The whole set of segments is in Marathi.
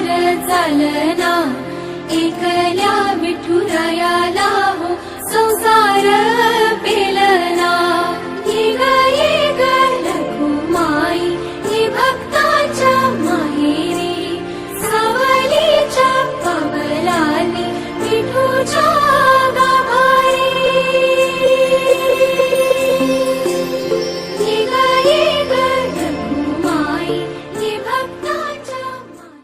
संसार चालना, एकल्या विठुरायाला हो संसार पेलना। ये ग रखुमाई ही भक्ताच्या माहेरी, सावलीच्या पावलांनी विठूच्या गाभारी। ये ग रखुमाई ही भक्ताच्या माहेरी।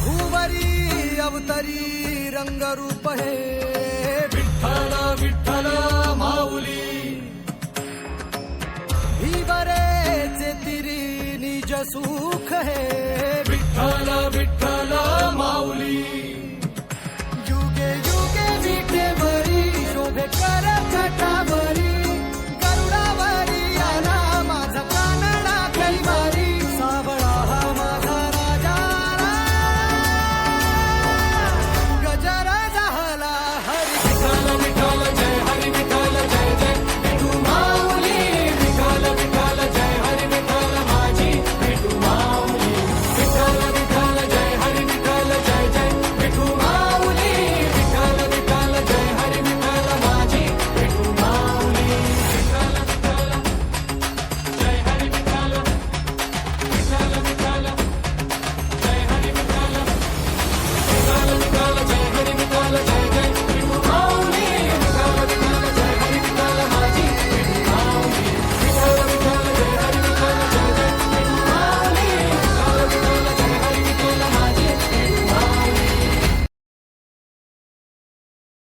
भुवरी अवतरी रंगरूप हे विठ्ठल विठ्ठल माऊली। ही बरेचे तिरी निज सुख हे विठ्ठल विठ्ठल माऊली।